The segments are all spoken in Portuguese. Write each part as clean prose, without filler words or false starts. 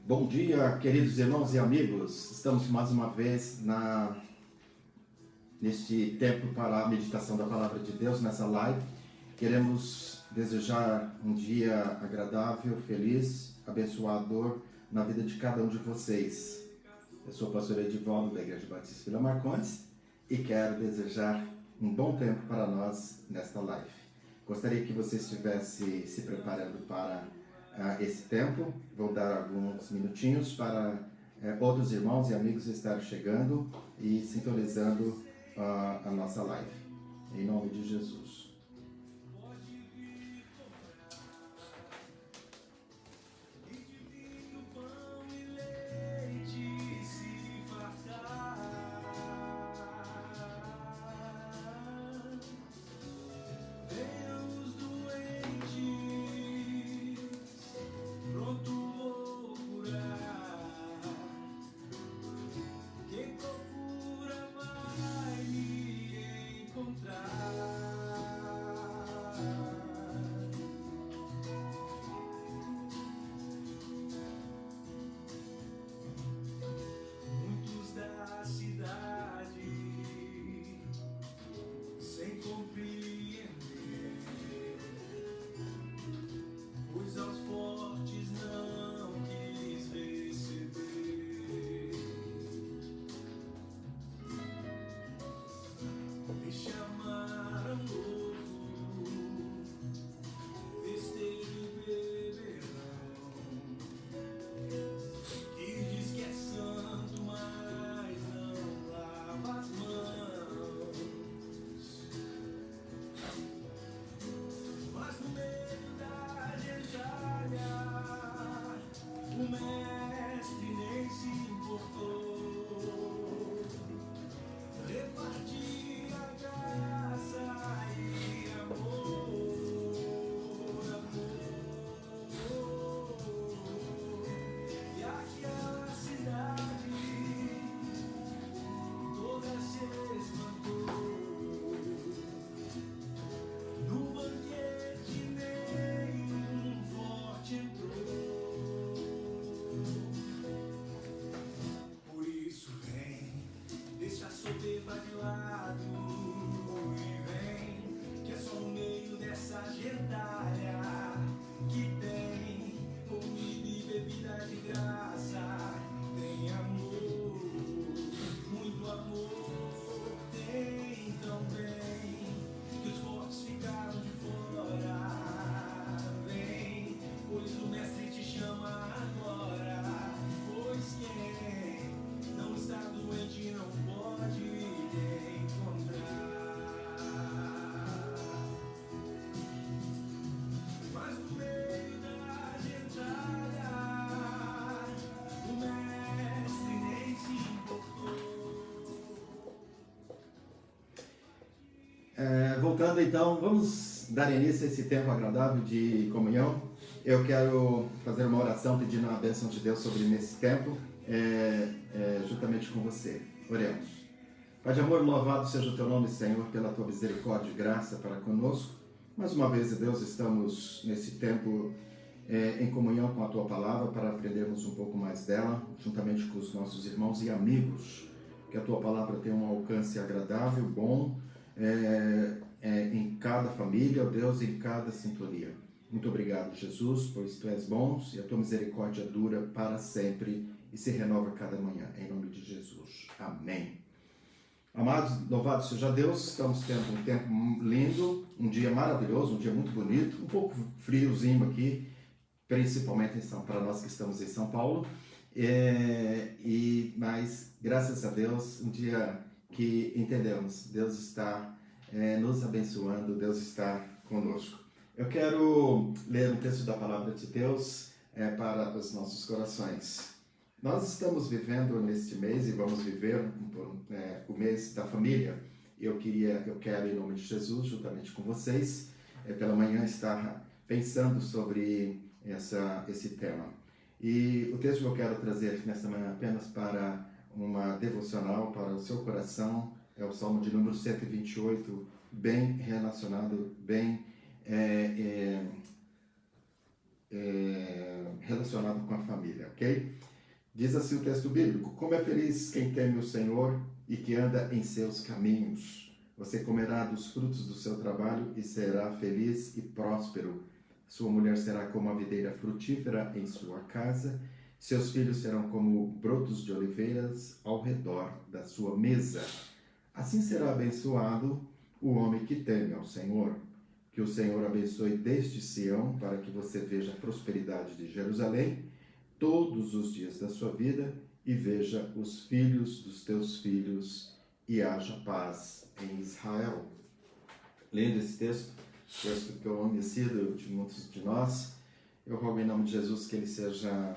Bom dia, queridos irmãos e amigos. Estamos mais uma vez neste tempo para a meditação da Palavra de Deus, nessa live. Queremos desejar um dia agradável, feliz, abençoador na vida de cada um de vocês. Eu sou o pastor Edivaldo da Igreja Batista Vila Marcondes e quero desejar um bom tempo para nós nesta live. Gostaria que você estivesse se preparando para esse tempo. Vou dar alguns minutinhos para outros irmãos e amigos estarem chegando e sintonizando a nossa live. Em nome de Jesus. Voltando então, vamos dar início a esse tempo agradável de comunhão. Eu quero fazer uma oração pedindo a bênção de Deus sobre esse tempo, juntamente com você. Oremos. Pai de amor, louvado seja o teu nome, Senhor, pela tua misericórdia e graça para conosco. Mais uma vez, Deus, estamos nesse tempo em comunhão com a tua palavra para aprendermos um pouco mais dela, juntamente com os nossos irmãos e amigos. Que a tua palavra tenha um alcance agradável, bom, em cada família, ó Deus, em cada sintonia. Muito obrigado, Jesus, pois tu és bom e a tua misericórdia dura para sempre e se renova cada manhã, em nome de Jesus. Amém. Amados, louvado seja Deus, estamos tendo um tempo lindo, um dia maravilhoso, um dia muito bonito, um pouco friozinho aqui, principalmente para nós que estamos em São Paulo, mas graças a Deus, um dia que entendemos, Deus está nos abençoando, Deus está conosco. Eu quero ler um texto da Palavra de Deus para os nossos corações. Nós estamos vivendo neste mês e vamos viver o mês da família. Eu quero, em nome de Jesus, juntamente com vocês, pela manhã estar pensando sobre esse tema. E o texto que eu quero trazer nesta manhã apenas para uma devocional para o seu coração é o Salmo de número 128, bem relacionado, bem relacionado com a família, ok? Diz assim o texto bíblico: como é feliz quem teme o Senhor e que anda em seus caminhos. Você comerá dos frutos do seu trabalho e será feliz e próspero. Sua mulher será como a videira frutífera em sua casa. Seus filhos serão como brotos de oliveiras ao redor da sua mesa. Assim será abençoado o homem que teme ao Senhor. Que o Senhor abençoe desde Sião, para que você veja a prosperidade de Jerusalém todos os dias da sua vida e veja os filhos dos teus filhos e haja paz em Israel. Lendo esse texto que é conhecido de muitos de nós, eu rogo em nome de Jesus que ele seja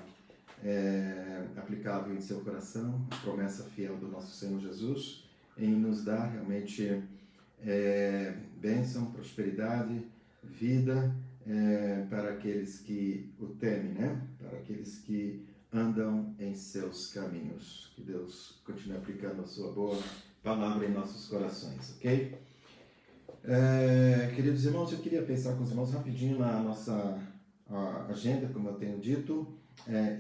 aplicável em seu coração, a promessa fiel do nosso Senhor Jesus, em nos dar realmente bênção, prosperidade, vida, para aqueles que o temem, né? Para aqueles que andam em seus caminhos. Que Deus continue aplicando a sua boa palavra em nossos corações, ok? Queridos irmãos, eu queria pensar com os irmãos rapidinho na nossa agenda, como eu tenho dito,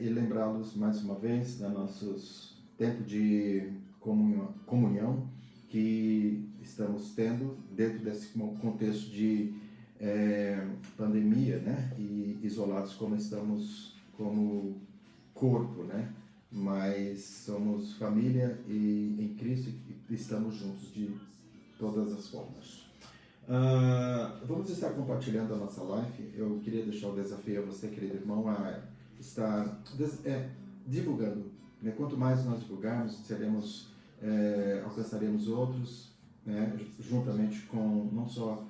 e lembrá-los mais uma vez do nosso tempo de comunhão que estamos tendo dentro desse contexto de pandemia, né? E isolados como estamos como corpo, né? Mas somos família e em Cristo e estamos juntos de todas as formas. Vamos estar compartilhando a nossa live. Eu queria deixar o desafio a você, querido irmão, a estar divulgando, né? Quanto mais nós divulgarmos, alcançaremos outros, né? Juntamente com não só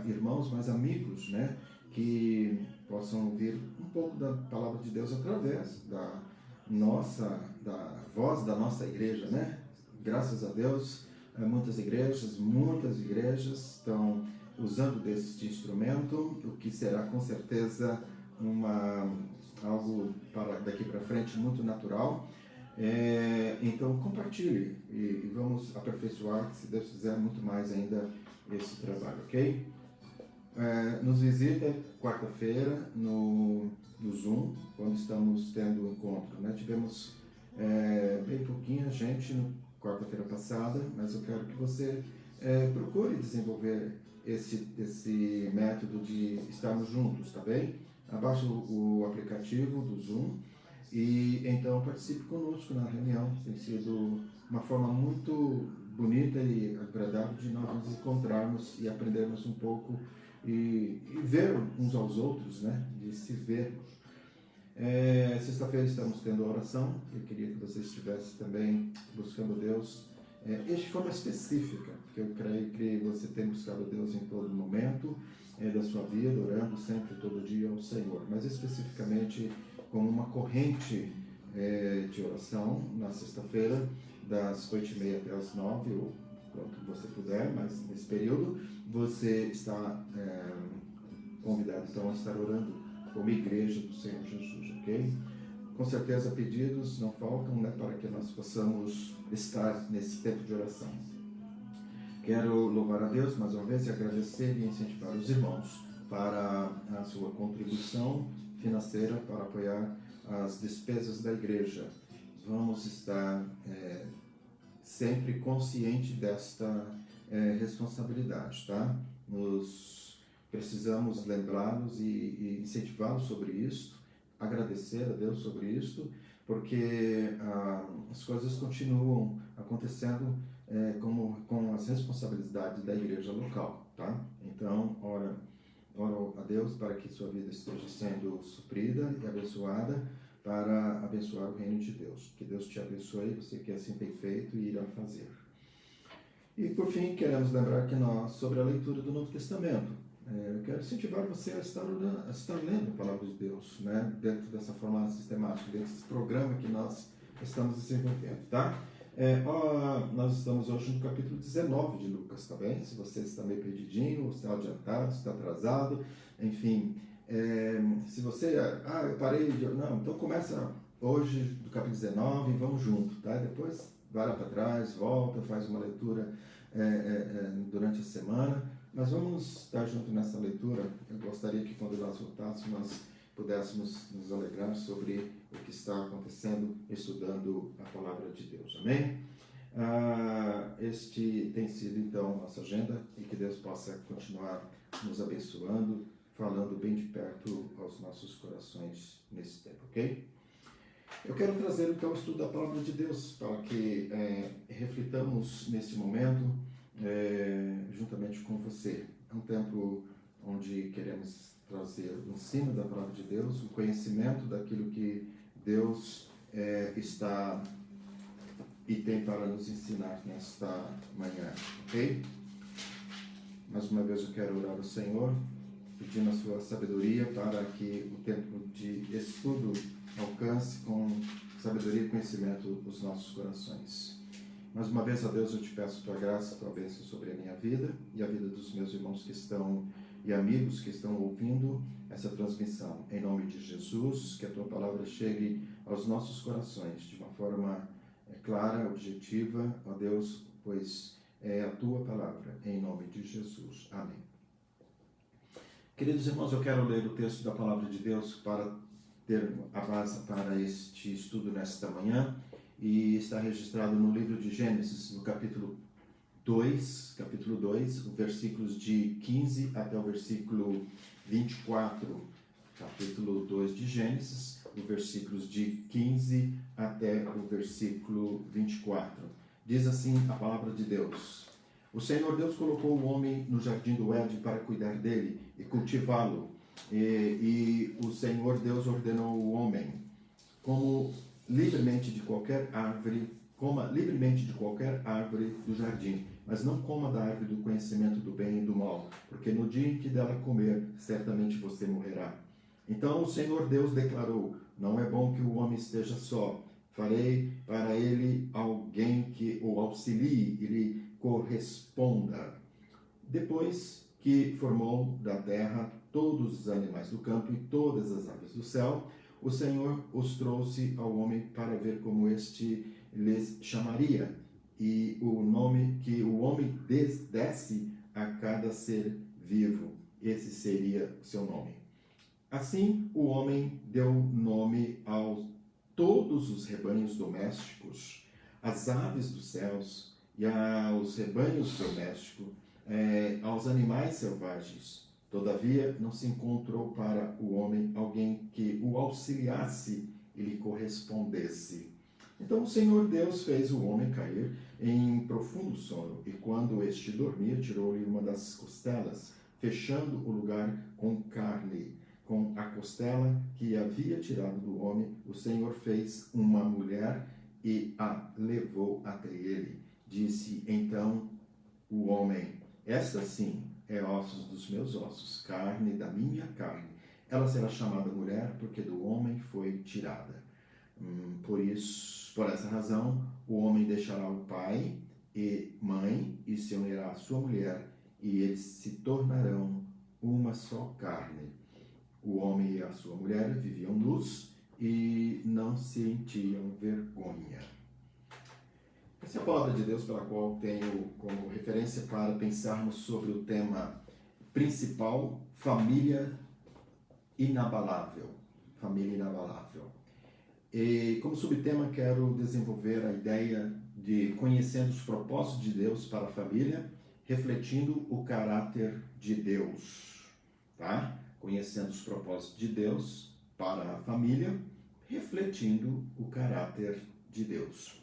irmãos, mas amigos, né? Que possam ouvir um pouco da palavra de Deus através da voz da nossa igreja, né? Graças a Deus, muitas igrejas estão usando deste instrumento, o que será com certeza algo para daqui para frente muito natural. Então compartilhe e vamos aperfeiçoar, se Deus quiser, muito mais ainda esse trabalho, ok? Nos visita quarta-feira no Zoom, quando estamos tendo um encontro, né? Tivemos bem pouquinha gente na quarta-feira passada, mas eu quero que você procure desenvolver esse método de estarmos juntos, tá bem? Abaixe o aplicativo do Zoom e então participe conosco na reunião. Tem sido uma forma muito bonita e agradável de nós nos encontrarmos e aprendermos um pouco e ver uns aos outros, né? De se vermos. Sexta-feira estamos tendo oração. Eu queria que você estivesse também buscando Deus de forma específica, porque eu creio que você tem buscado Deus em todo momento da sua vida, orando sempre, todo dia ao Senhor, mas especificamente como uma corrente de oração na sexta-feira, das 8h30 até as 9h, ou quanto você puder, mas nesse período você está convidado então a estar orando como igreja do Senhor Jesus, ok? Com certeza pedidos não faltam, né, para que nós possamos estar nesse tempo de oração. Quero louvar a Deus mais uma vez e agradecer e incentivar os irmãos para a sua contribuição financeira para apoiar as despesas da igreja. Vamos estar sempre consciente desta responsabilidade, tá? Nós precisamos lembrá-los e incentivá-los sobre isso, agradecer a Deus sobre isso, porque as coisas continuam acontecendo com as responsabilidades da igreja local, tá? Então, ora a Deus para que sua vida esteja sendo suprida e abençoada, para abençoar o reino de Deus. Que Deus te abençoe, você que assim tem feito e irá fazer. E por fim, queremos lembrar que sobre a leitura do Novo Testamento, eu quero incentivar você a estar lendo a palavra de Deus, né? Dentro dessa forma sistemática, dentro desse programa que nós estamos desenvolvendo, tá? Nós estamos hoje no capítulo 19 de Lucas, tá bem? Se você está meio perdidinho, está adiantado, está atrasado, enfim, se você, eu parei de... Não, então começa hoje do capítulo 19 e vamos junto, tá? Depois vai lá para trás, volta, faz uma leitura durante a semana, mas vamos estar junto nessa leitura. Eu gostaria que quando nós voltássemos, nós pudéssemos nos alegrar sobre o que está acontecendo, estudando a palavra de Deus. Amém? Este tem sido, então, nossa agenda, e que Deus possa continuar nos abençoando, falando bem de perto aos nossos corações nesse tempo, ok? Eu quero trazer, então, o estudo da palavra de Deus para que reflitamos neste momento, juntamente com você. É um tempo onde queremos trazer o ensino da palavra de Deus, o conhecimento daquilo que Deus está e tem para nos ensinar nesta manhã, ok? Mais uma vez eu quero orar ao Senhor, pedindo a sua sabedoria para que o tempo de estudo alcance com sabedoria e conhecimento os nossos corações. Mais uma vez, ó Deus, eu te peço tua graça, tua bênção sobre a minha vida e a vida dos meus irmãos que estão e amigos que estão ouvindo essa transmissão. Em nome de Jesus, que a tua palavra chegue aos nossos corações de uma forma clara, objetiva, ó Deus, pois é a tua palavra, em nome de Jesus. Amém. Queridos irmãos, eu quero ler o texto da palavra de Deus para ter a base para este estudo nesta manhã, e está registrado no livro de Gênesis, no capítulo 2, os versículos de 15 até o versículo 24. Capítulo 2 de Gênesis, os versículos de 15 até o versículo 24. Diz assim a palavra de Deus: O Senhor Deus colocou o homem no jardim do Éden para cuidar dele e cultivá-lo. E o Senhor Deus ordenou ao homem: coma livremente de qualquer árvore do jardim, mas não coma da árvore do conhecimento do bem e do mal, porque no dia em que dela comer, certamente você morrerá. Então o Senhor Deus declarou: não é bom que o homem esteja só. Farei para ele alguém que o auxilie e lhe corresponda. Depois que formou da terra todos os animais do campo e todas as aves do céu, o Senhor os trouxe ao homem para ver como este lhes chamaria, e o nome que o homem desse a cada ser vivo. Esse seria o seu nome. Assim, o homem deu nome a todos os rebanhos domésticos, às aves dos céus e aos rebanhos domésticos, aos animais selvagens. Todavia, não se encontrou para o homem alguém que o auxiliasse e lhe correspondesse. Então o Senhor Deus fez o homem cair em profundo sono, e quando este dormia, tirou-lhe uma das costelas, fechando o lugar com carne. Com a costela que havia tirado do homem, o Senhor fez uma mulher e a levou até ele. Disse então o homem: esta sim é ossos dos meus ossos, carne da minha carne. Ela será chamada mulher, porque do homem foi tirada. Por essa razão, o homem deixará o pai e mãe e se unirá à sua mulher, e eles se tornarão uma só carne. O homem e a sua mulher viviam nus e não sentiam vergonha. Essa é a palavra de Deus pela qual tenho como referência para pensarmos sobre o tema principal: família inabalável. Família inabalável. E como subtema quero desenvolver a ideia de conhecendo os propósitos de Deus para a família, refletindo o caráter de Deus, tá? Conhecendo os propósitos de Deus para a família, refletindo o caráter de Deus.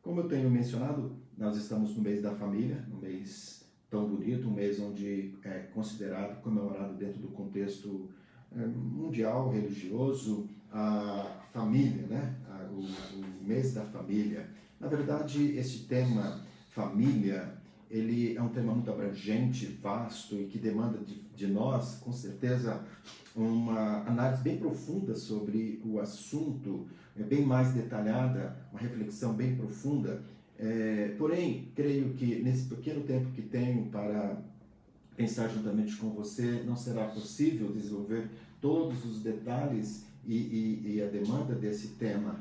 Como eu tenho mencionado, nós estamos no mês da família, um mês tão bonito, um mês onde é considerado, comemorado dentro do contexto mundial, religioso, a família, né? O mês da família. Na verdade, esse tema família, ele é um tema muito abrangente, vasto e que demanda de nós, com certeza, uma análise bem profunda sobre o assunto, bem mais detalhada, uma reflexão bem profunda. Porém, creio que nesse pequeno tempo que tenho para pensar juntamente com você, não será possível desenvolver todos os detalhes e a demanda desse tema.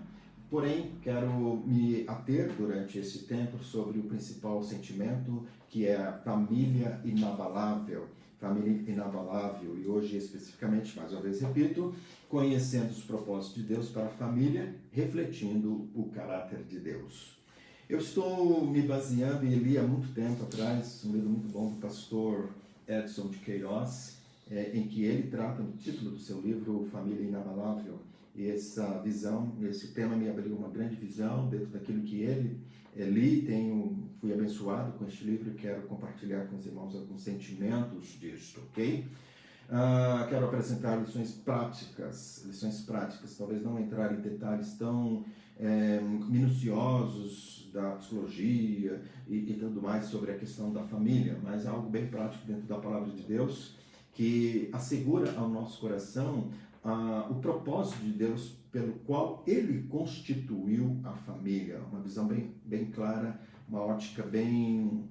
Porém, quero me ater durante esse tempo sobre o principal sentimento, que é a família inabalável. família inabalável. E hoje, especificamente, mais uma vez repito, conhecendo os propósitos de Deus para a família, refletindo o caráter de Deus. Eu estou me baseando e li há muito tempo atrás um livro muito bom do pastor Edson de Queiroz, em que ele trata no título do seu livro Família Inabalável. E essa visão, esse tema me abriu uma grande visão dentro daquilo que ele li. Fui abençoado com este livro e quero compartilhar com os irmãos alguns sentimentos disso, ok? Quero apresentar lições práticas, talvez não entrar em detalhes tão minuciosos da psicologia e tudo mais sobre a questão da família, mas algo bem prático dentro da palavra de Deus que assegura ao nosso coração o propósito de Deus pelo qual Ele constituiu a família. Uma visão bem clara, uma ótica bem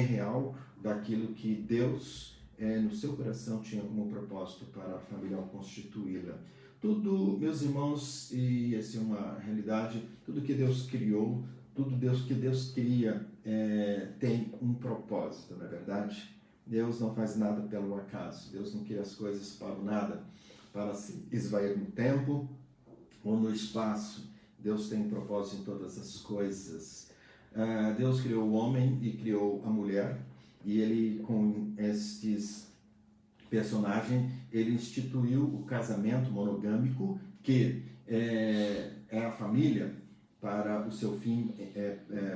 real daquilo que Deus no seu coração tinha como propósito para a família ao constituí-la. Tudo, meus irmãos, e essa é uma realidade, tudo que Deus criou, que Deus cria tem um propósito, não é verdade? Deus não faz nada pelo acaso, Deus não cria as coisas para o nada, para se esvair no tempo ou no espaço. Deus tem um propósito em todas as coisas. Deus criou o homem e criou a mulher, e Ele, com estes personagem, ele instituiu o casamento monogâmico, que é a família, para o seu fim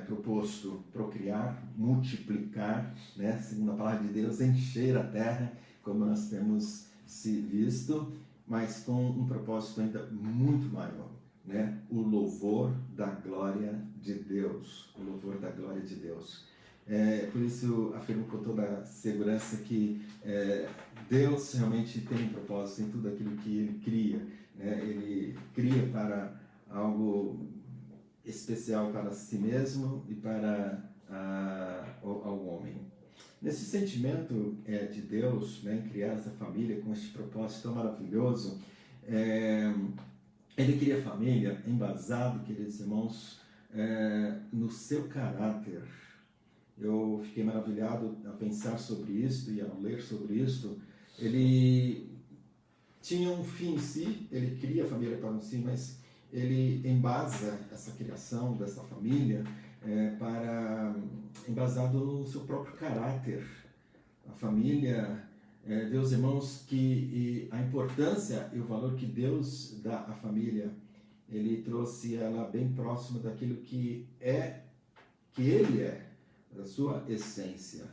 proposto procriar, multiplicar, né? Segundo a palavra de Deus, encher a terra, como nós temos se visto, mas com um propósito ainda muito maior, né? O louvor da glória de Deus, o louvor da glória de Deus. Por isso afirmo com toda segurança que Deus realmente tem um propósito em tudo aquilo que Ele cria, né? Ele cria para algo especial para si mesmo e para ao homem. Nesse sentimento de Deus, né, em criar essa família com este propósito tão maravilhoso, Ele cria a família embasado, queridos irmãos, no seu caráter. Eu fiquei maravilhado a pensar sobre isso e ao ler sobre isso. Ele tinha um fim em si, ele cria a família para um fim, mas ele embasa essa criação dessa família embasado no seu próprio caráter. A família, meus irmãos, que a importância e o valor que Deus dá à família, Ele trouxe ela bem próxima daquilo que Ele é, da sua essência.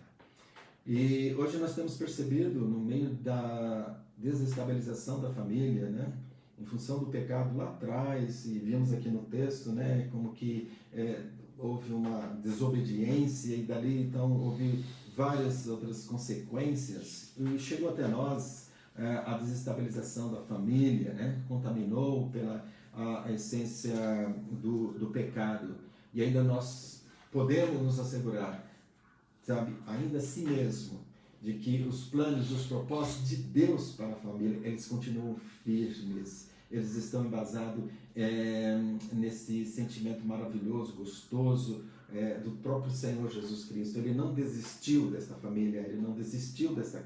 E hoje nós temos percebido, no meio da desestabilização da família, né, em função do pecado lá atrás, e vimos aqui no texto, né, como que houve uma desobediência, e dali então houve várias outras consequências, e chegou até nós a desestabilização da família, né, contaminou pela a essência do pecado, e ainda nós podemos nos assegurar, sabe, ainda assim mesmo, de que os planos, os propósitos de Deus para a família, eles continuam firmes, eles estão embasados nesse sentimento maravilhoso, gostoso, do próprio Senhor Jesus Cristo. Ele não desistiu dessa família, Ele não desistiu dessa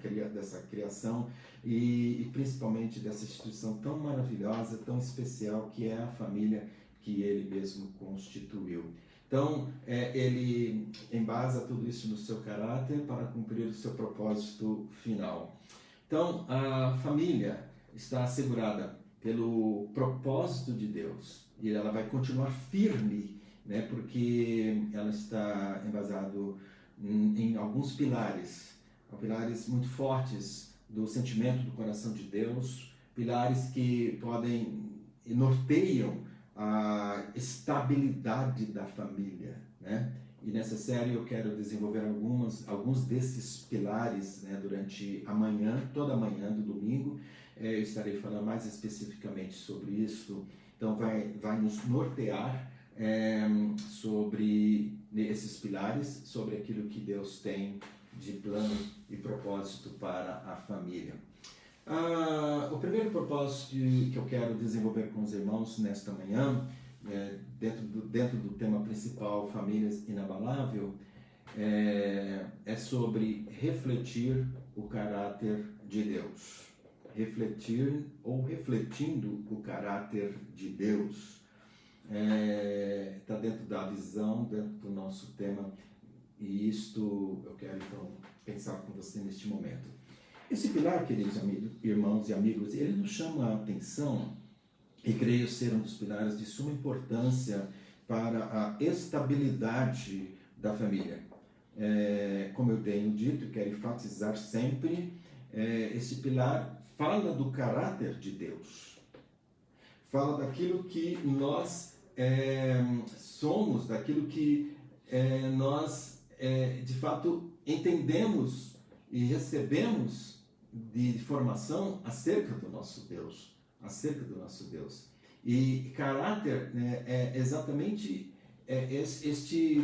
criação e principalmente dessa instituição tão maravilhosa, tão especial, que é a família que Ele mesmo constituiu. Então, Ele embasa tudo isso no seu caráter para cumprir o seu propósito final. Então, a família está assegurada pelo propósito de Deus e ela vai continuar firme, né, porque ela está embasada em alguns pilares muito fortes do sentimento do coração de Deus, pilares que norteiam a estabilidade da família, né? E nessa série eu quero desenvolver alguns desses pilares, né, durante a manhã, toda a manhã do domingo. Eu estarei falando mais especificamente sobre isso. Então vai nos nortear sobre esses pilares, sobre aquilo que Deus tem de plano e propósito para a família. O primeiro propósito que eu quero desenvolver com os irmãos nesta manhã, dentro do tema principal, Famílias Inabalável, é sobre refletir o caráter de Deus. Refletir ou refletindo o caráter de Deus. Está dentro da visão, dentro do nosso tema, e isto eu quero então pensar com você neste momento. Esse pilar, queridos amigos, irmãos e amigos, ele nos chama a atenção e creio ser um dos pilares de suma importância para a estabilidade da família. Como eu tenho dito e quero enfatizar sempre, esse pilar fala do caráter de Deus, fala daquilo que nós somos, daquilo que nós de fato entendemos e recebemos de formação acerca do nosso Deus, E caráter é exatamente esse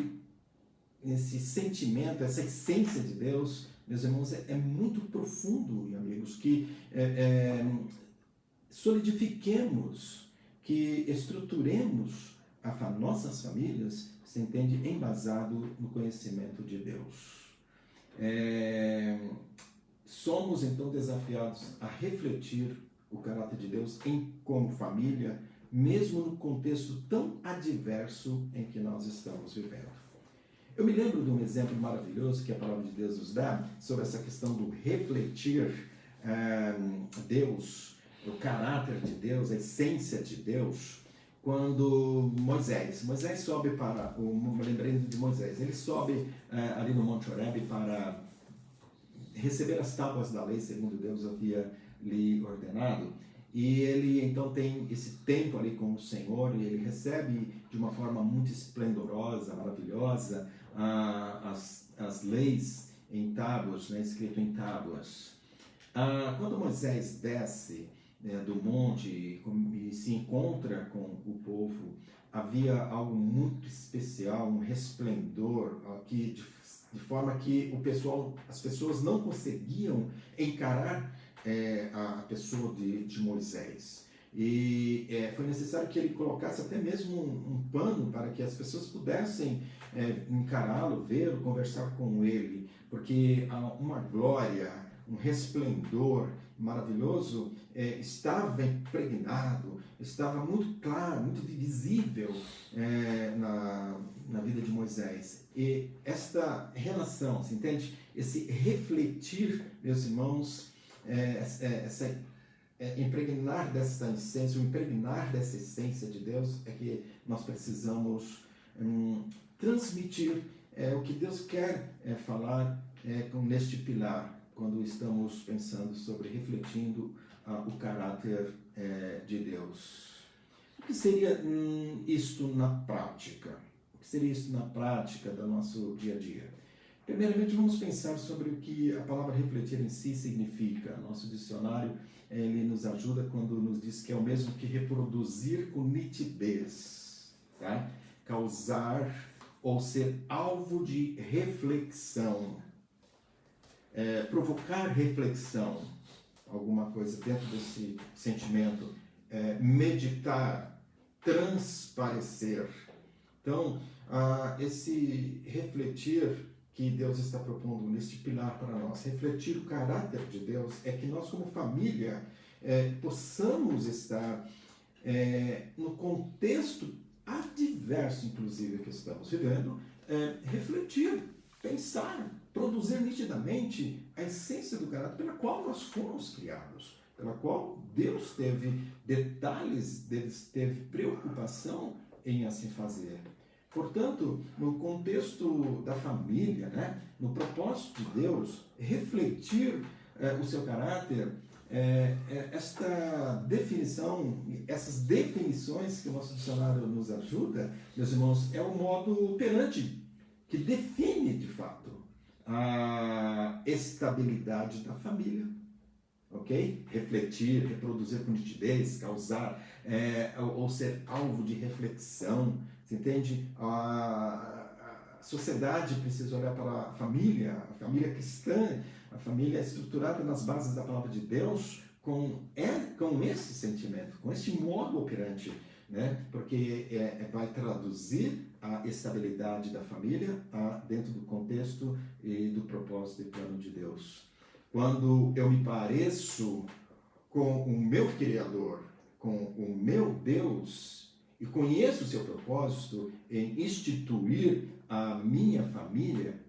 sentimento, essa essência de Deus, meus irmãos, é muito profundo, amigos, que solidifiquemos, que estruturemos nossas famílias, se entende, embasado no conhecimento de Deus. Somos então desafiados a refletir o caráter de Deus como família, mesmo no contexto tão adverso em que nós estamos vivendo. Eu me lembro de um exemplo maravilhoso que a palavra de Deus nos dá sobre essa questão do refletir Deus, o caráter de Deus, a essência de Deus, quando Moisés sobe para, lembrei de Moisés, ele sobe ali no Monte Horebe para receber as tábuas da lei, segundo Deus havia lhe ordenado, e ele então tem esse tempo ali com o Senhor, e ele recebe de uma forma muito esplendorosa, maravilhosa, as leis em tábuas, escrito em tábuas. Quando Moisés desce do monte e se encontra com o povo, havia algo muito especial, um resplendor que de forma que as pessoas não conseguiam encarar a pessoa de Moisés. E foi necessário que ele colocasse até mesmo um pano para que as pessoas pudessem encará-lo, vê-lo, conversar com ele, porque uma glória, um resplendor maravilhoso estava impregnado, estava muito claro, muito visível na vida de Moisés. E esta relação, você entende? Esse refletir, meus irmãos, impregnar dessa essência, o impregnar dessa essência de Deus é que nós precisamos transmitir o que Deus quer falar neste pilar, quando estamos pensando sobre refletindo o caráter de Deus. O que seria isto na prática? O que seria isso na prática do nosso dia a dia? Primeiramente, vamos pensar sobre o que a palavra refletir em si significa. Nosso dicionário ele nos ajuda quando nos diz que é o mesmo que reproduzir com nitidez, tá? Causar ou ser alvo de reflexão, provocar reflexão, alguma coisa dentro desse sentimento, meditar, transparecer. Então, esse refletir que Deus está propondo neste pilar para nós, refletir o caráter de Deus, é que nós como família possamos estar no contexto adverso, inclusive, que estamos vivendo, refletir, pensar, produzir nitidamente a essência do caráter pela qual nós fomos criados, pela qual Deus teve detalhes, Deus teve preocupação em assim fazer. Portanto, no contexto da família, no propósito de Deus, refletir o seu caráter, esta definição, essas definições que o nosso dicionário nos ajuda, meus irmãos, é o modo operante que define, de fato, a estabilidade da família. Ok? Refletir, reproduzir com nitidez, causar, ou ser alvo de reflexão. Você entende? A sociedade precisa olhar para a família cristã, a família estruturada nas bases da palavra de Deus, com esse sentimento, com esse modo operante. né? Porque vai traduzir a estabilidade da família dentro do contexto e do propósito e plano de Deus. Quando eu me pareço com o meu Criador, com o meu Deus, e conheço o seu propósito em instituir a minha família,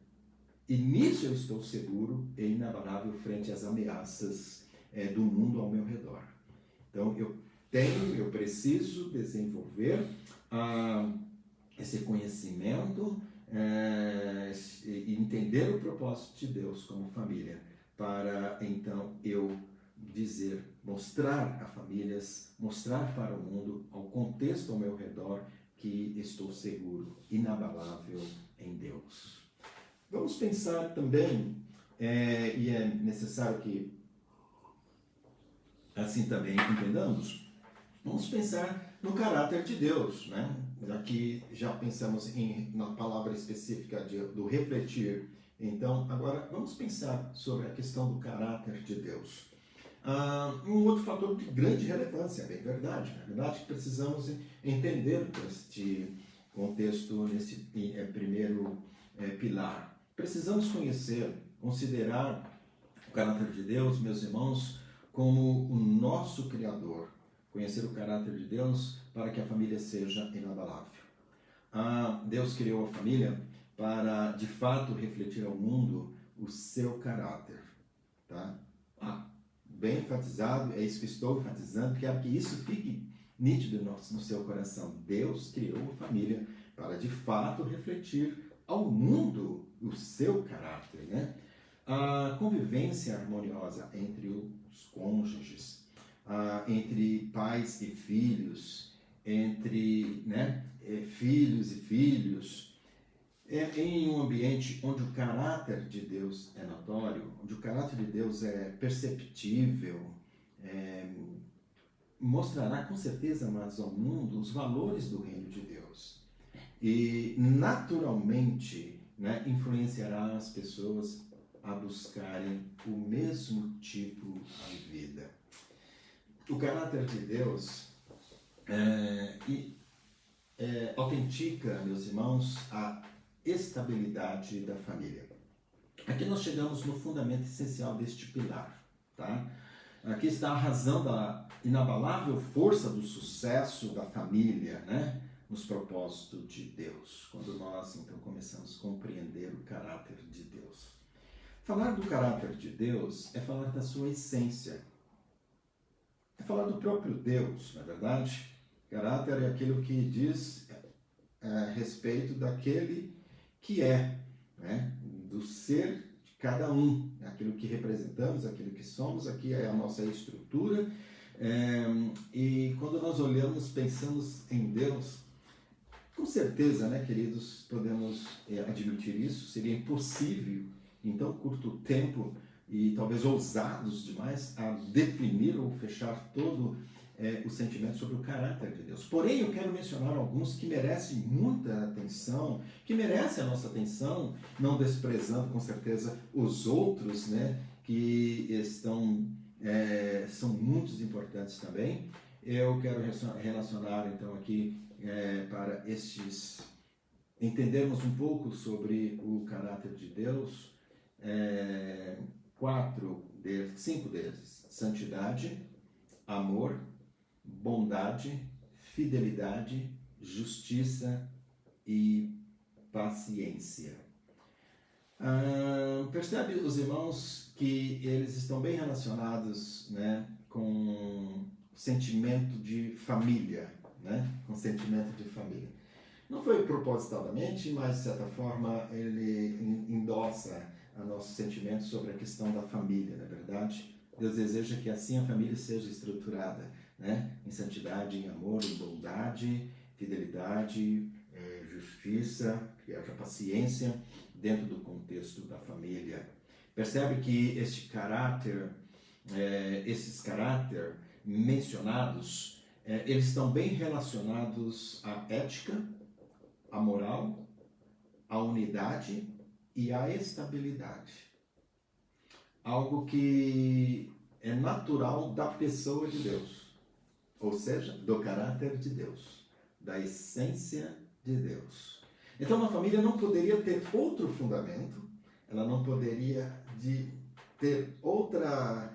e nisso eu estou seguro e inabalável frente às ameaças do mundo ao meu redor. Então, eu preciso desenvolver esse conhecimento e entender o propósito de Deus como família, para então eu dizer, mostrar a famílias, mostrar para o mundo, ao contexto ao meu redor, que estou seguro, inabalável em Deus. Vamos pensar também, e é necessário que assim também entendamos, vamos pensar no caráter de Deus, né? Aqui já pensamos na palavra específica do refletir. Então, agora vamos pensar sobre a questão do caráter de Deus. Um outro fator de grande relevância, é bem verdade. Na verdade, precisamos entender este contexto nesse primeiro pilar. Precisamos conhecer, considerar o caráter de Deus, meus irmãos, como o nosso Criador. Conhecer o caráter de Deus para que a família seja inabalável. Deus criou a família para, de fato, refletir ao mundo o seu caráter. Tá? Bem enfatizado, é isso que estou enfatizando, quero que isso fique nítido no seu coração. Deus criou a família para, de fato, refletir ao mundo o seu caráter, né? A convivência harmoniosa entre os cônjuges, entre pais e filhos, entre filhos e filhos, em um ambiente onde o caráter de Deus é notório, onde o caráter de Deus é perceptível, mostrará com certeza mais ao mundo os valores do reino de Deus. E naturalmente, influenciará as pessoas a buscarem o mesmo tipo de vida. O caráter de Deus autentica, meus irmãos, a estabilidade da família. Aqui nós chegamos no fundamento essencial deste pilar, tá? Aqui está a razão da inabalável força do sucesso da família, nos propósitos de Deus, quando nós então começamos a compreender o caráter de Deus. Falar do caráter de Deus é falar da sua essência, é falar do próprio Deus, não é verdade? Caráter é aquilo que diz a respeito daquele que é, do ser de cada um, aquilo que representamos, aquilo que somos, aqui é a nossa estrutura, e quando nós olhamos, pensamos em Deus, com certeza, queridos, podemos admitir isso, seria impossível em tão curto tempo e talvez ousados demais a definir ou fechar todo o sentimento sobre o caráter de Deus. Porém, eu quero mencionar alguns que merecem muita atenção, que merecem a nossa atenção, não desprezando com certeza os outros, que são muito importantes também. Eu quero relacionar então aqui para entendermos um pouco sobre o caráter de Deus, 5 deles: santidade, amor, bondade, fidelidade, justiça e paciência. Percebe, os irmãos, que eles estão bem relacionados com o sentimento de família, com o sentimento de família. Não foi propositadamente, mas de certa forma ele endossa o nosso sentimento sobre a questão da família, não é verdade? Deus deseja que assim a família seja estruturada, em santidade, em amor, em bondade, fidelidade, justiça, que haja paciência dentro do contexto da família. Percebe que esses caráter mencionados, eles estão bem relacionados à ética, à moral, à unidade e à estabilidade. Algo que é natural da pessoa de Deus. ou seja, do caráter de Deus, da essência de Deus. Então, uma família não poderia ter outro fundamento, ela não poderia ter outra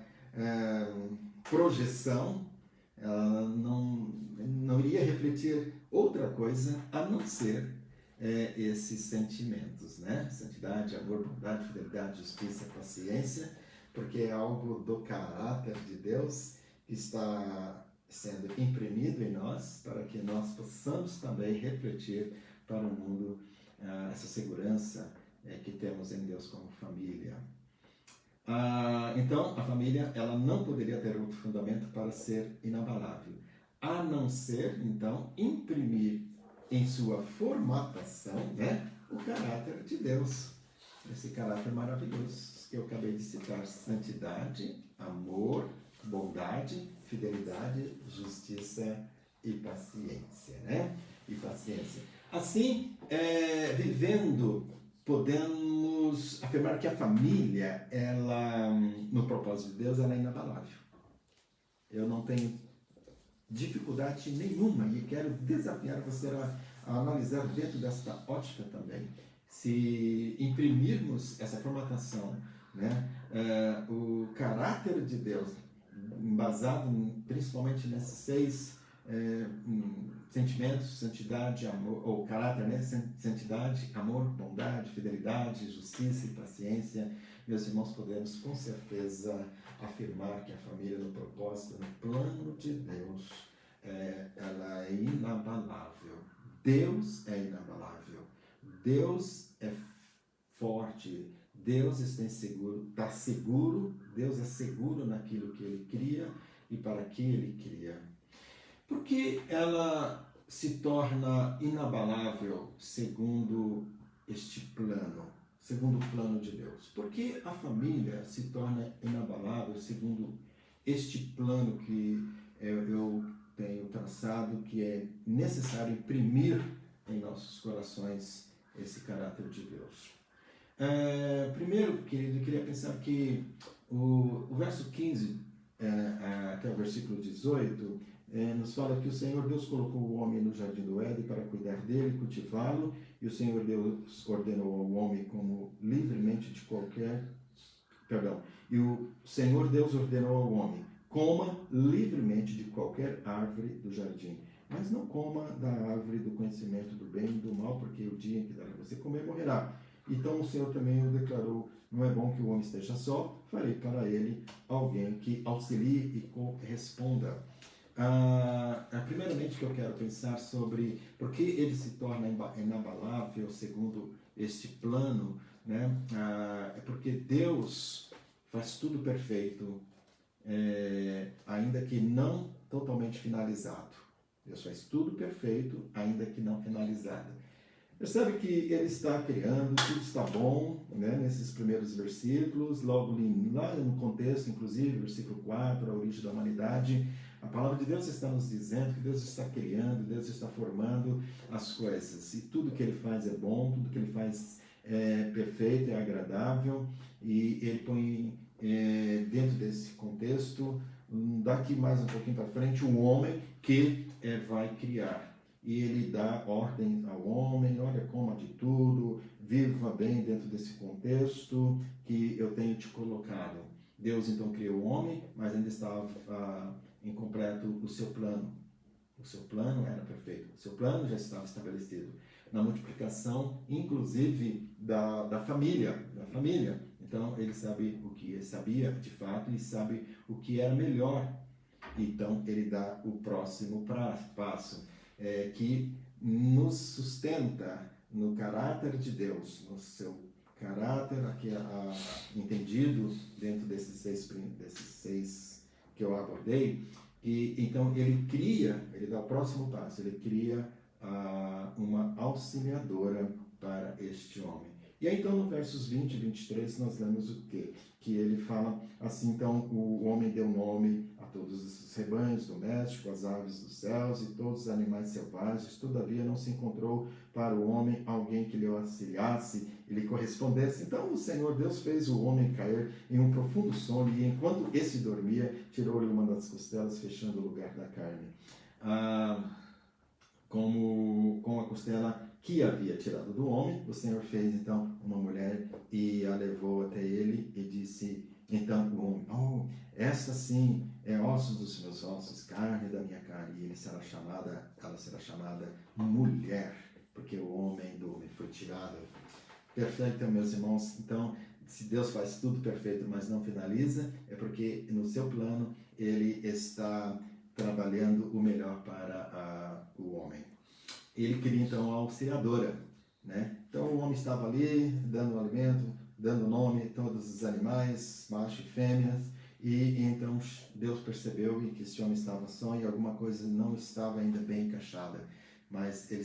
projeção, ela não iria refletir outra coisa a não ser esses sentimentos, né? Santidade, amor, bondade, fidelidade, justiça, paciência, porque é algo do caráter de Deus que está sendo imprimido em nós para que nós possamos também refletir para o mundo essa segurança que temos em Deus como família. Então, a família ela não poderia ter outro fundamento para ser inabalável, a não ser, então, imprimir em sua formatação, né, o caráter de Deus. Esse caráter maravilhoso que eu acabei de citar: santidade, amor, bondade, fidelidade, justiça e paciência, né? E paciência. Assim, vivendo, podemos afirmar que a família, ela, no propósito de Deus, ela é inabalável. Eu não tenho dificuldade nenhuma e quero desafiar você a analisar dentro desta ótica também. Se imprimirmos essa formatação, né, o caráter de Deus, embasado principalmente nesses 6 sentimentos, santidade, amor, ou caráter, né? Santidade, amor, bondade, fidelidade, justiça e paciência, meus irmãos, podemos com certeza afirmar que a família, no propósito, no plano de Deus, ela é inabalável. Deus é inabalável. Deus é forte. Deus está seguro. Deus é seguro naquilo que Ele cria e para que Ele cria. Por que ela se torna inabalável segundo este plano? Segundo o plano de Deus. Por que a família se torna inabalável segundo este plano que eu tenho traçado, que é necessário imprimir em nossos corações esse caráter de Deus? Primeiro, querido, eu queria pensar que o verso 15 até o versículo 18 nos fala que o Senhor Deus colocou o homem no jardim do Éden para cuidar dele, cultivá-lo, e o Senhor Deus ordenou ao homem como livremente de qualquer... E o Senhor Deus ordenou ao homem: coma livremente de qualquer árvore do jardim, mas não coma da árvore do conhecimento do bem e do mal, porque o dia em que dela você comer, morrerá. Então o Senhor também o declarou: não é bom que o homem esteja só, farei para ele alguém que auxilie e corresponda. Primeiramente, que eu quero pensar sobre por que ele se torna inabalável segundo este plano, né? É porque Deus faz tudo perfeito, ainda que não totalmente finalizado. Deus faz tudo perfeito, ainda que não finalizado. Percebe que ele está criando, tudo está bom, né? Nesses primeiros versículos, logo lá no contexto, inclusive, versículo 4, a origem da humanidade. A palavra de Deus está nos dizendo que Deus está criando, Deus está formando as coisas. E tudo que Ele faz é bom, tudo que Ele faz é perfeito, é agradável. E Ele põe dentro desse contexto, daqui mais um pouquinho para frente, um homem que vai criar. E Ele dá ordem ao homem: olha, coma de tudo, viva bem dentro desse contexto que eu tenho te colocado. Deus então criou o homem, mas ainda estava incompleto o seu plano. O seu plano era perfeito, o seu plano já estava estabelecido na multiplicação, inclusive da família. Então ele sabe o que ele sabia de fato e sabe o que era melhor. Então ele dá o próximo passo, que nos sustenta no caráter de Deus, no seu caráter aqui entendido dentro desses seis que eu abordei. E então ele dá o próximo passo, ele cria uma auxiliadora para este homem. E aí então no versos 20 e 23 nós lemos o quê? Que ele fala assim, então o homem deu nome a todos os rebanhos domésticos, as aves dos céus e todos os animais selvagens, todavia não se encontrou para o homem alguém que lhe auxiliasse e lhe correspondesse. Então o Senhor Deus fez o homem cair em um profundo sono e enquanto esse dormia, tirou-lhe uma das costelas, fechando o lugar da carne. Com a costela que havia tirado do homem, o Senhor fez então uma mulher e a levou até ele e disse então o homem, esta sim é osso dos meus ossos, carne da minha carne, e ela será chamada mulher, porque o homem do homem foi tirado. Perfeito, meus irmãos. Então, se Deus faz tudo perfeito, mas não finaliza, é porque no seu plano ele está trabalhando o melhor para o homem. Ele queria então a auxiliadora, né? Então o homem estava ali dando alimento, dando nome a todos os animais, machos e fêmeas, e então Deus percebeu que esse homem estava só e alguma coisa não estava ainda bem encaixada, mas ele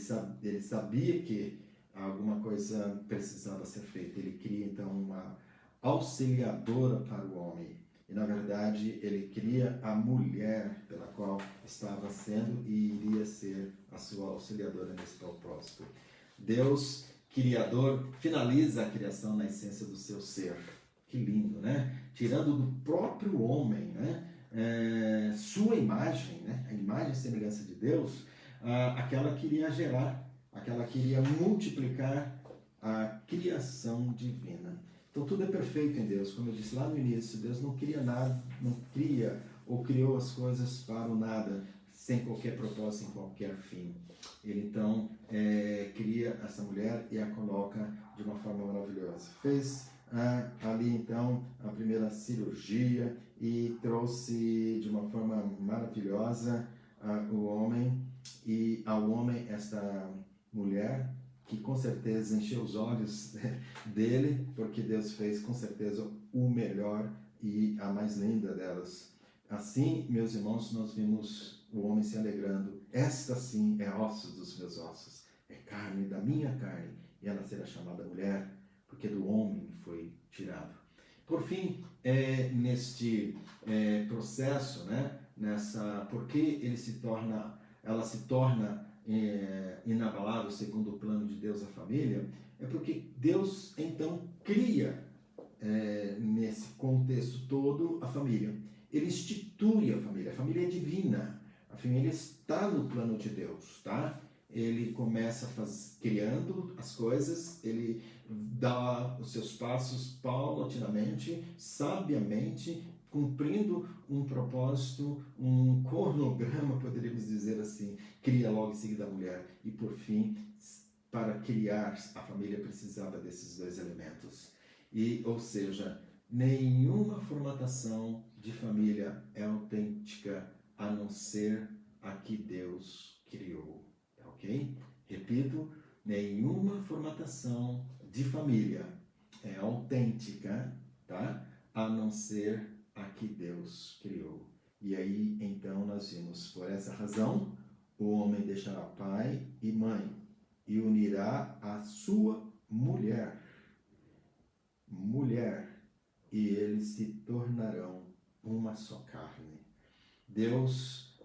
sabia que alguma coisa precisava ser feita. Ele queria então uma auxiliadora para o homem. E, na verdade, ele queria a mulher pela qual estava sendo e iria ser a sua auxiliadora nesse propósito. Deus, Criador, finaliza a criação na essência do seu ser. Que lindo, né? Tirando do próprio homem, né? Sua imagem, né? A imagem e semelhança de Deus, aquela que iria gerar, aquela que iria multiplicar a criação divina. Então tudo é perfeito em Deus. Como eu disse lá no início, Deus não cria nada, não cria ou criou as coisas para o nada, sem qualquer propósito, sem qualquer fim. Ele então cria essa mulher e a coloca de uma forma maravilhosa. Fez ali então a primeira cirurgia e trouxe de uma forma maravilhosa o homem, e ao homem esta mulher, que com certeza encheu os olhos dele, porque Deus fez com certeza o melhor e a mais linda delas. Assim, meus irmãos, nós vimos o homem se alegrando. Esta sim é osso dos meus ossos, é carne da minha carne, e ela será chamada mulher, porque do homem foi tirado. Por fim, neste processo, né, porque ela se torna inabalável segundo o plano de Deus a família, é porque Deus então cria nesse contexto todo a família. Ele institui a família é divina, a família está no plano de Deus, tá? Ele começa criando as coisas, ele dá os seus passos paulatinamente, sabiamente, cumprindo um propósito, um cronograma, poderíamos dizer assim. Cria logo em seguida a mulher, e por fim, para criar a família precisava desses dois elementos. Ou seja, nenhuma formatação de família é autêntica a não ser a que Deus criou, ok? Repito, nenhuma formatação de família é autêntica, tá? A não ser a que Deus criou. E aí, então, nós vimos, por essa razão, o homem deixará pai e mãe e unirá a sua mulher, e eles se tornarão uma só carne. Deus,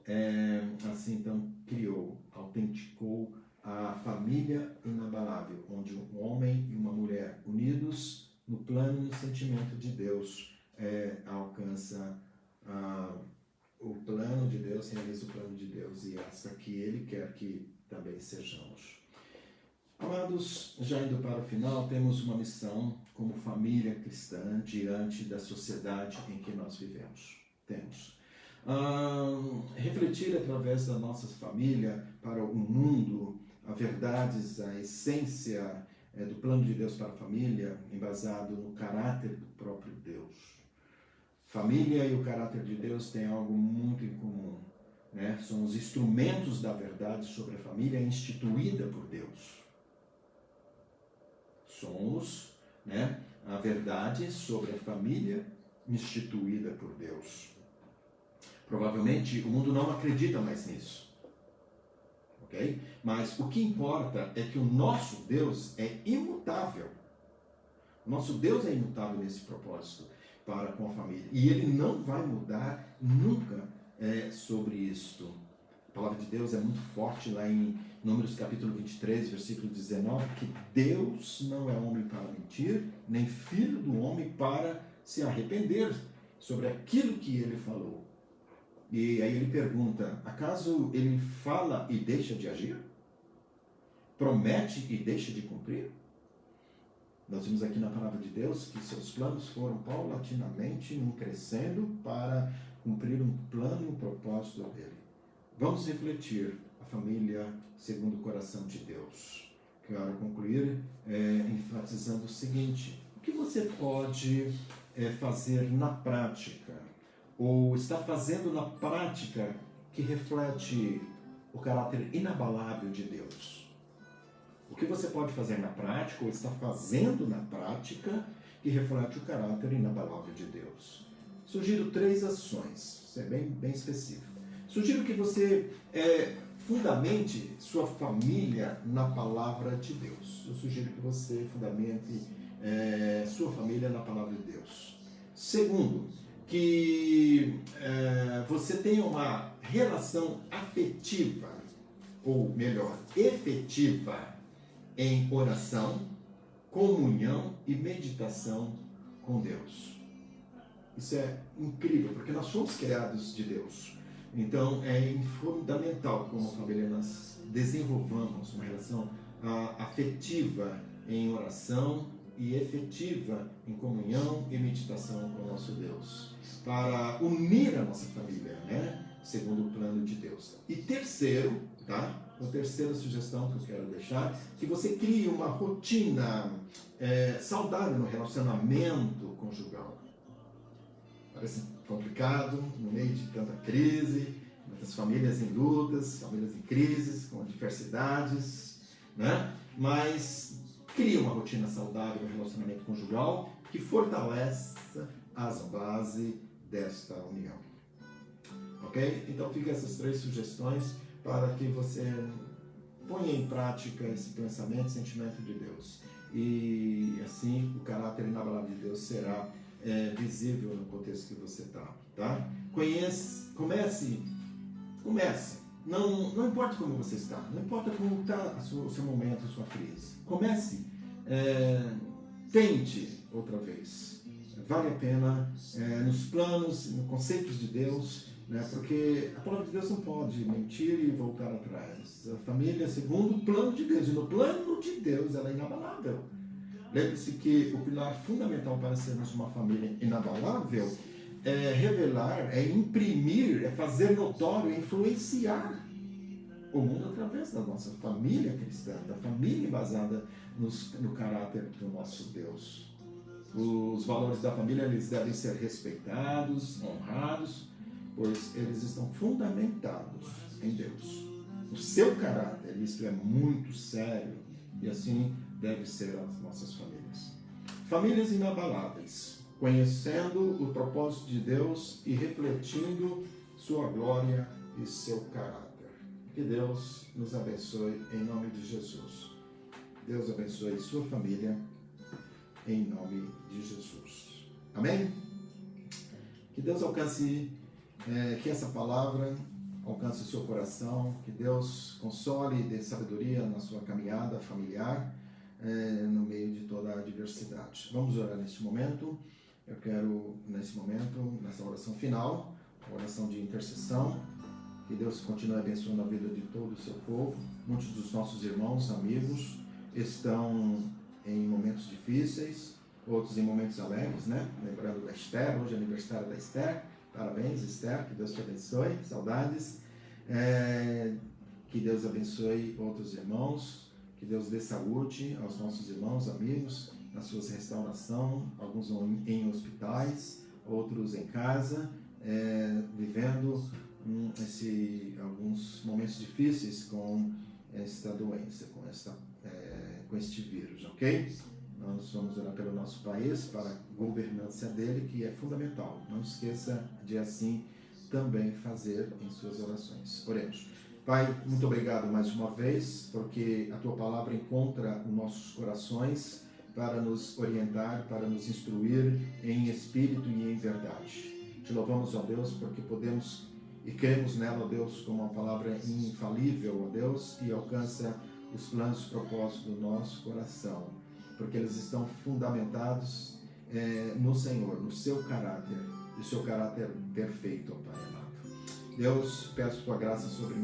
assim então, criou, autenticou a família inabalável, onde um homem e uma mulher unidos no plano e no sentimento de Deus alcança o plano de Deus, realiza o plano de Deus, e essa que Ele quer que também sejamos. Amados, já indo para o final, temos uma missão como família cristã diante da sociedade em que nós vivemos. Temos refletir através da nossa família para o mundo as verdades, a essência do plano de Deus para a família, embasado no caráter do próprio Deus. Família e o caráter de Deus têm algo muito em comum, né? São os instrumentos da verdade sobre a família instituída por Deus. Somos, né, a verdade sobre a família instituída por Deus. Provavelmente o mundo não acredita mais nisso, ok? Mas o que importa é que o nosso Deus é imutável. Nosso Deus é imutável nesse propósito para com a família. E Ele não vai mudar nunca sobre isto. A palavra de Deus é muito forte lá em Números capítulo 23, versículo 19, que Deus não é homem para mentir, nem filho do homem para se arrepender sobre aquilo que Ele falou. E aí ele pergunta, acaso Ele fala e deixa de agir? Promete e deixa de cumprir? Nós vimos aqui na palavra de Deus que seus planos foram paulatinamente crescendo para cumprir um plano e um propósito dele. Vamos refletir a família segundo o coração de Deus. Quero concluir enfatizando o seguinte: o que você pode fazer na prática, ou está fazendo na prática, que reflete o caráter inabalável de Deus? O que você pode fazer na prática, ou está fazendo na prática, que reflete o caráter inabalável de Deus? Sugiro 3 ações, isso é bem específico. Sugiro que você fundamente sua família na palavra de Deus. Eu sugiro que você fundamente sua família na palavra de Deus. Segundo, que você tenha uma relação afetiva, ou melhor, efetiva, em oração, comunhão e meditação com Deus. Isso é incrível, porque nós somos criados de Deus. Então é fundamental como família nós desenvolvamos uma relação afetiva em oração e efetiva em comunhão e meditação com o nosso Deus, para unir a nossa família, segundo o plano de Deus. E terceiro, a terceira sugestão que eu quero deixar, que você crie uma rotina saudável no relacionamento conjugal. Parece complicado, no meio de tanta crise, muitas famílias em lutas, famílias em crises, com adversidades, mas cria uma rotina saudável no relacionamento conjugal que fortaleça as bases desta união. Ok? Então fica essas 3 sugestões para que você ponha em prática esse pensamento e sentimento de Deus. E assim o caráter inabalável de Deus será visível no contexto que você está. Tá? Comece. Não importa como você está, não importa como está o seu momento, a sua crise. Comece, tente outra vez. Vale a pena nos planos, nos conceitos de Deus, porque a palavra de Deus não pode mentir e voltar atrás. A família é segundo o plano de Deus, e no plano de Deus ela é inabalável. Lembre-se que o pilar fundamental para sermos uma família inabalável é revelar, é imprimir, é fazer notório, é influenciar o mundo através da nossa família cristã, da família embasada no caráter do nosso Deus. Os valores da família eles devem ser respeitados, honrados, pois eles estão fundamentados em Deus. O seu caráter, isso é muito sério, e assim deve ser as nossas famílias. Famílias inabaláveis, conhecendo o propósito de Deus e refletindo sua glória e seu caráter. Que Deus nos abençoe em nome de Jesus. Deus abençoe sua família em nome de Jesus. Amém? Que Deus alcance, que essa palavra alcance o seu coração, que Deus console e dê sabedoria na sua caminhada familiar, no meio de toda a adversidade. Vamos orar neste momento. Eu quero, nesse momento, nessa oração final, oração de intercessão, que Deus continue abençoando a vida de todo o seu povo. Muitos dos nossos irmãos, amigos, estão em momentos difíceis, outros em momentos alegres, Lembrando da Esther, hoje é aniversário da Esther. Parabéns, Esther, que Deus te abençoe, saudades. Que Deus abençoe outros irmãos, que Deus dê saúde aos nossos irmãos, amigos, nas suas restaurações, alguns em hospitais, outros em casa, vivendo alguns momentos difíceis com esta doença, com este vírus, ok? Nós vamos orar pelo nosso país, para a governança dele, que é fundamental. Não esqueça de assim também fazer em suas orações. Oremos. Pai, muito obrigado mais uma vez, porque a Tua palavra encontra os nossos corações para nos orientar, para nos instruir em espírito e em verdade. Te louvamos, ó Deus, porque podemos e cremos nela, ó Deus, como uma palavra infalível, ó Deus, que alcança os planos e propósitos do nosso coração, porque eles estão fundamentados no Senhor, no seu caráter, e o seu caráter perfeito, ó Pai amado. Deus, peço tua graça sobre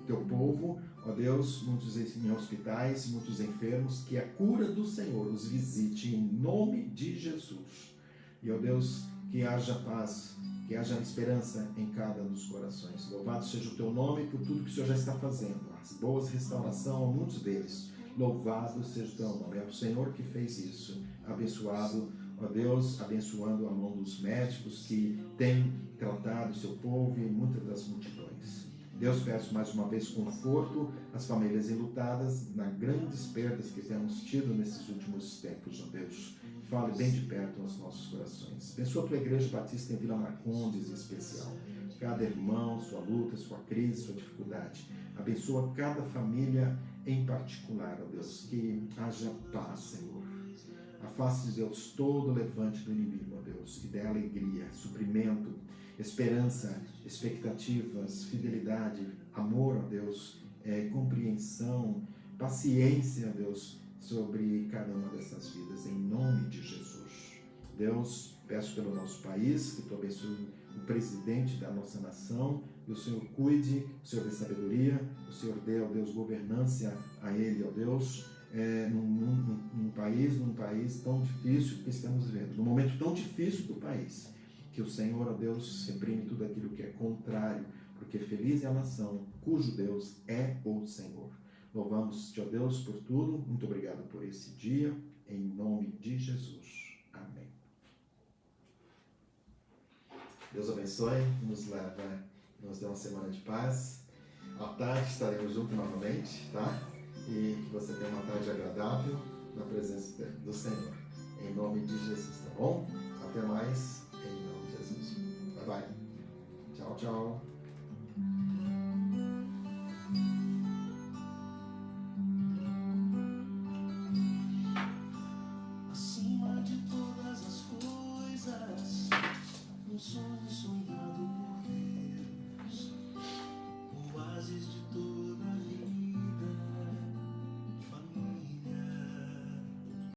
teu povo, ó Deus, muitos em hospitais, muitos enfermos, que a cura do Senhor os visite em nome de Jesus. E, ó Deus, que haja paz, que haja esperança em cada um dos corações. Louvado seja o teu nome por tudo que o Senhor já está fazendo, as boas restaurações, muitos deles. Louvado seja o teu nome. É o Senhor que fez isso. Abençoado, ó Deus, abençoando a mão dos médicos que têm tratado o seu povo e muitas das multidões. Deus, peço mais uma vez conforto às famílias enlutadas nas grandes perdas que temos tido nesses últimos tempos, ó Deus. Fale bem de perto aos nossos corações. Abençoa a tua igreja batista em Vila Marcondes em especial. Cada irmão, sua luta, sua crise, sua dificuldade. Abençoa cada família em particular, ó Deus. Que haja paz, Senhor. Afaste, Deus, todo o levante do inimigo, ó Deus. Que dê alegria, suprimento, esperança, expectativas, fidelidade, amor, ó Deus, compreensão, paciência, ó Deus, sobre cada uma dessas vidas, em nome de Jesus. Deus, peço pelo nosso país, que tu abençoe o presidente da nossa nação, e o Senhor cuide, o Senhor dê sabedoria, o Senhor dê, ó Deus, governância a ele, ó Deus, num país tão difícil que estamos vivendo, num momento tão difícil do país, que o Senhor, ó Deus, reprime tudo aquilo que é contrário, porque feliz é a nação cujo Deus é o Senhor. Louvamos-te, ó Deus, por tudo. Muito obrigado por esse dia, em nome de Jesus. Amém. Deus abençoe, nos dê uma semana de paz. À tarde estaremos juntos novamente, tá? E que você tenha uma tarde agradável na presença do Senhor. Em nome de Jesus, tá bom? Até mais, em nome de Jesus. Bye, bye. Tchau, tchau.